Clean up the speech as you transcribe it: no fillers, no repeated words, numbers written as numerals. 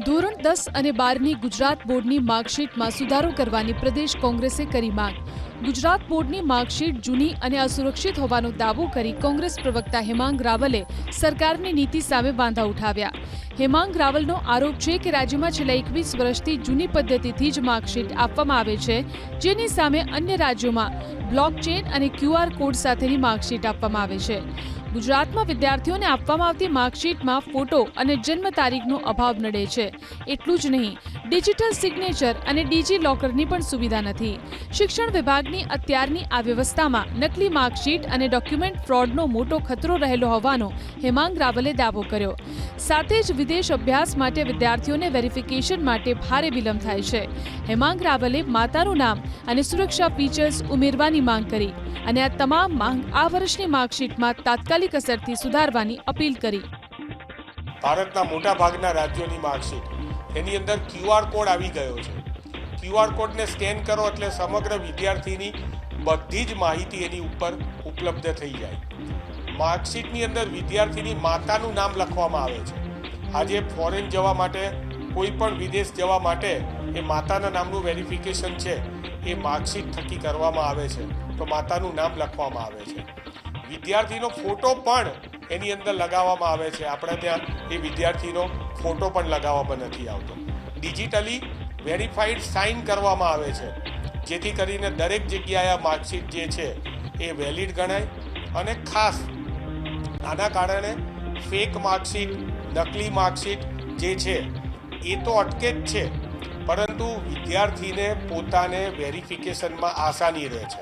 ધોરણ 10 અને 12ની ગુજરાત બોર્ડની માર્કશીટમાં સુધારો કરવાની પ્રદેશ કોંગ્રેસે કરી માંગ। ગુજરાત બોર્ડની માર્કશીટ જૂની અને અસુરક્ષિત હોવાનો દાવો કરી કોંગ્રેસ પ્રવક્તા હેમાંગ રાવલે સરકારની નીતિ સામે વાંધા ઉઠાવ્યા। હેમાંગ રાવલનો આરોપ છે કે રાજ્યમાં છેલ્લા 21 વર્ષથી જૂની પદ્ધતિથી જ માર્કશીટ આપવામાં આવે છે, જેની સામે અન્ય રાજ્યોમાં બ્લોકચેન અને QR કોડ સાથેની માર્કશીટ આપવામાં આવે છે। ગુજરાતમાં વિદ્યાર્થીઓને આપવામાં આવતી માર્કશીટમાં ફોટો અને જન્મ તારીખનો અભાવ નડે છે। એટલું જ નહીં, ડિજિટલ સિગ્નેચર અને ડીજી લોકરની પણ સુવિધા નથી। શિક્ષણ વિભાગની અત્યારની આ વ્યવસ્થામાં નકલી માર્કશીટ અને ડોક્યુમેન્ટ ફ્રોડનો મોટો ખતરો રહેલો હોવાનો હેમાંગ રાવલે દાવો કર્યો। સાથે જ વિદેશ અભ્યાસ માટે વિદ્યાર્થીઓને વેરિફિકેશન માટે ભારે વિલંબ થાય છે। હેમાંગ રાવલે માતાનું નામ અને સુરક્ષા ફીચર્સ ઉમેરવાની માંગ કરી અને આ તમામ માંગ આ વર્ષની માર્કશીટમાં તાત્કાલિક અસરથી સુધારવાની અપીલ કરી। ભારતના મોટા ભાગના રાજ્યોની માર્કશીટ એની અંદર QR કોડ આવી ગયો છે। QR કોડને સ્કેન કરો એટલે સમગ્ર વિદ્યાર્થીની બધી જ માહિતી એની ઉપર ઉપલબ્ધ થઈ જાય। માર્કશીટની અંદર વિદ્યાર્થીની માતાનું નામ લખવામાં આવે છે। આજે ફોરેન જવા માટે, કોઈ પણ વિદેશ જવા માટે એ માતાના નામનું વેરિફિકેશન છે એ માર્કશીટ થકી કરવામાં આવે છે, તો માતાનું નામ લખવામાં આવે છે। વિદ્યાર્થીનો ફોટો પણ એની અંદર લગાવવામાં આવે છે। આપણે ત્યાં એ વિદ્યાર્થીનો ફોટો પણ લગાવવામાં નથી આવતો। ડિજિટલી વેરીફાઈડ સાઇન કરવામાં આવે છે, જેથી કરીને દરેક જગ્યાએ આ માર્કશીટ જે છે એ વેલિડ ગણાય। અને ખાસ આના કારણે ફેક માર્કશીટ, નકલી માર્કશીટ જે છે એ તો અટકે જ છે, પરંતુ વિદ્યાર્થીને પોતાને વેરિફિકેશનમાં આસાની રહે છે।